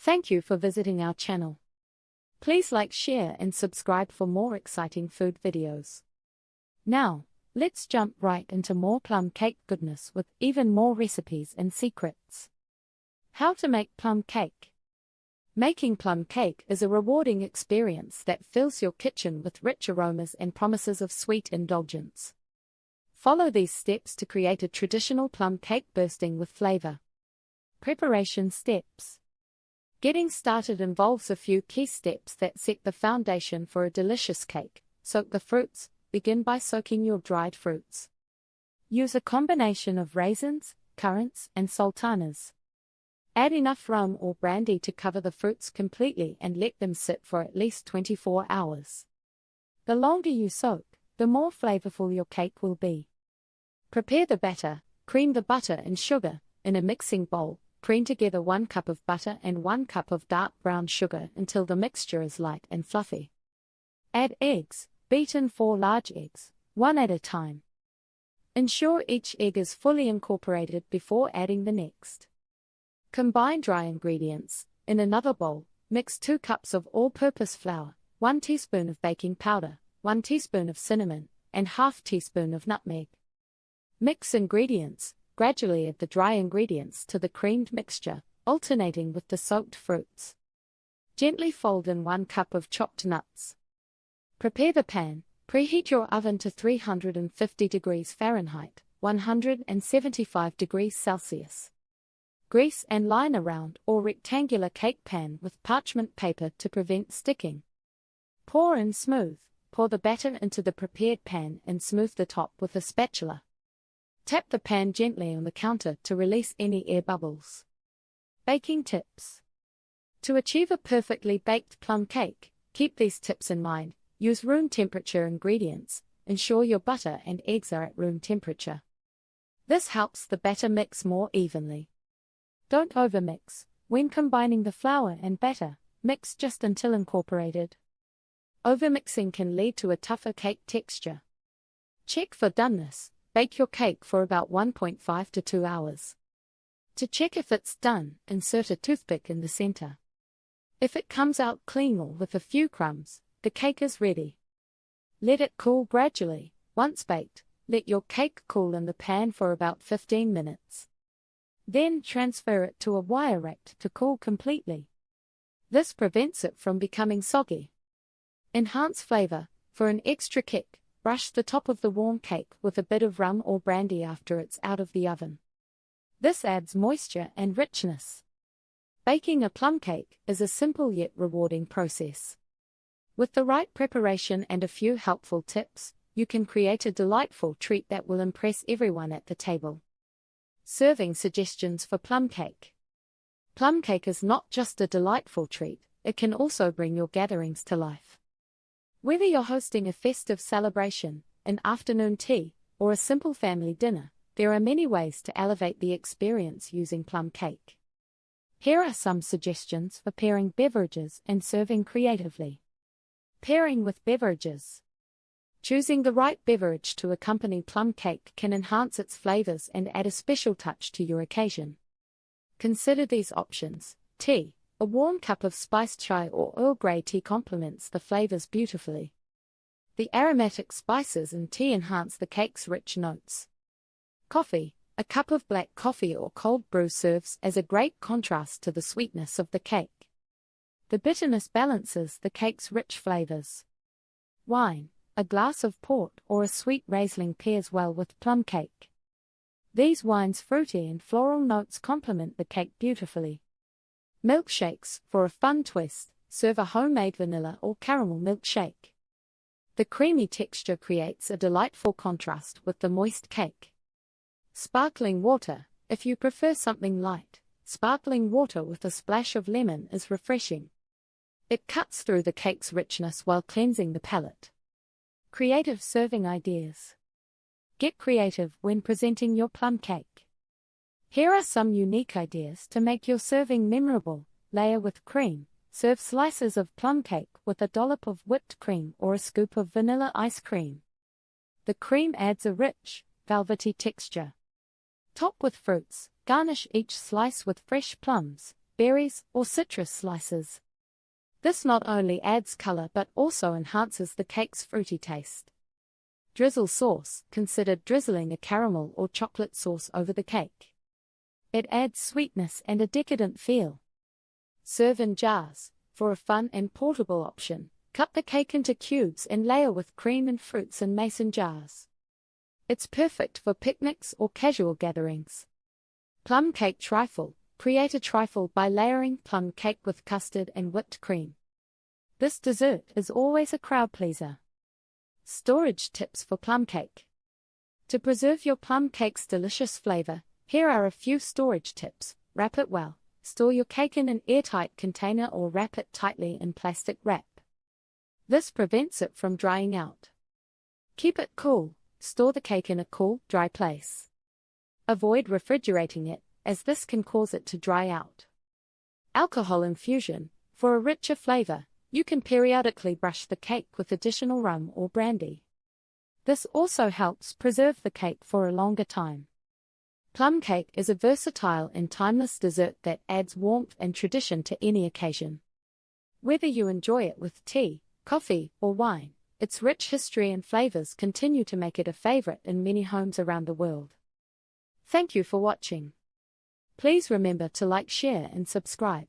Thank you for visiting our channel. Please like, share and subscribe for more exciting food videos. Now, let's jump right into more plum cake goodness with even more recipes and secrets. How to make plum cake. Making plum cake is a rewarding experience that fills your kitchen with rich aromas and promises of sweet indulgence. Follow these steps to create a traditional plum cake bursting with flavor. Preparation steps. Getting started involves a few key steps that set the foundation for a delicious cake. Soak the fruits. Begin by soaking your dried fruits. Use a combination of raisins, currants, and sultanas. Add enough rum or brandy to cover the fruits completely and let them sit for at least 24 hours. The longer you soak, the more flavorful your cake will be. Prepare the batter. Cream the butter and sugar. In a mixing bowl, cream together 1 cup of butter and 1 cup of dark brown sugar until the mixture is light and fluffy. Add eggs. Beat in 4 large eggs, one at a time. Ensure each egg is fully incorporated before adding the next. Combine dry ingredients. In another bowl, mix 2 cups of all-purpose flour, 1 teaspoon of baking powder, 1 teaspoon of cinnamon, and ½ teaspoon of nutmeg. Mix ingredients. Gradually add the dry ingredients to the creamed mixture, alternating with the soaked fruits. Gently fold in 1 cup of chopped nuts. Prepare the pan. Preheat your oven to 350 degrees Fahrenheit, 175 degrees Celsius. Grease and line a round or rectangular cake pan with parchment paper to prevent sticking. Pour in smooth. Pour the batter into the prepared pan and smooth the top with a spatula. Tap the pan gently on the counter to release any air bubbles. Baking tips. To achieve a perfectly baked plum cake, keep these tips in mind. Use room temperature ingredients. Ensure your butter and eggs are at room temperature. This helps the batter mix more evenly. Don't overmix. When combining the flour and batter, mix just until incorporated. Overmixing can lead to a tougher cake texture. Check for doneness. Bake your cake for about 1.5 to 2 hours. To check if it's done, insert a toothpick in the center. If it comes out clean or with a few crumbs, the cake is ready. Let it cool gradually. Once baked, let your cake cool in the pan for about 15 minutes. Then transfer it to a wire rack to cool completely. This prevents it from becoming soggy. Enhance flavor. For an extra kick, brush the top of the warm cake with a bit of rum or brandy after it's out of the oven. This adds moisture and richness. Baking a plum cake is a simple yet rewarding process. With the right preparation and a few helpful tips, you can create a delightful treat that will impress everyone at the table. Serving suggestions for plum cake. Plum cake is not just a delightful treat, it can also bring your gatherings to life. Whether you're hosting a festive celebration, an afternoon tea, or a simple family dinner, there are many ways to elevate the experience using plum cake. Here are some suggestions for pairing beverages and serving creatively. Pairing with beverages. Choosing the right beverage to accompany plum cake can enhance its flavors and add a special touch to your occasion. Consider these options. Tea. A warm cup of spiced chai or Earl Grey tea complements the flavors beautifully. The aromatic spices in tea enhance the cake's rich notes. Coffee. A cup of black coffee or cold brew serves as a great contrast to the sweetness of the cake. The bitterness balances the cake's rich flavors. Wine. A glass of port or a sweet Riesling pairs well with plum cake. These wines' fruity and floral notes complement the cake beautifully. Milkshakes. For a fun twist, serve a homemade vanilla or caramel milkshake. The creamy texture creates a delightful contrast with the moist cake. Sparkling water. If you prefer something light, sparkling water with a splash of lemon is refreshing. It cuts through the cake's richness while cleansing the palate. Creative serving ideas. Get creative when presenting your plum cake. Here are some unique ideas to make your serving memorable. Layer with cream. Serve slices of plum cake with a dollop of whipped cream or a scoop of vanilla ice cream. The cream adds a rich, velvety texture. Top with fruits. Garnish each slice with fresh plums, berries, or citrus slices. This not only adds color but also enhances the cake's fruity taste. Drizzle sauce. Consider drizzling a caramel or chocolate sauce over the cake. It adds sweetness and a decadent feel. Serve in jars. For a fun and portable option, cut the cake into cubes and layer with cream and fruits in mason jars. It's perfect for picnics or casual gatherings. Plum cake trifle. Create a trifle by layering plum cake with custard and whipped cream. This dessert is always a crowd pleaser. Storage tips for plum cake. To preserve your plum cake's delicious flavor, here are a few storage tips. Wrap it well. Store your cake in an airtight container or wrap it tightly in plastic wrap. This prevents it from drying out. Keep it cool. Store the cake in a cool, dry place. Avoid refrigerating it, as this can cause it to dry out. Alcohol infusion. For a richer flavor, you can periodically brush the cake with additional rum or brandy. This also helps preserve the cake for a longer time. Plum cake is a versatile and timeless dessert that adds warmth and tradition to any occasion. Whether you enjoy it with tea, coffee, or wine, its rich history and flavors continue to make it a favorite in many homes around the world. Thank you for watching. Please remember to like, share, and subscribe.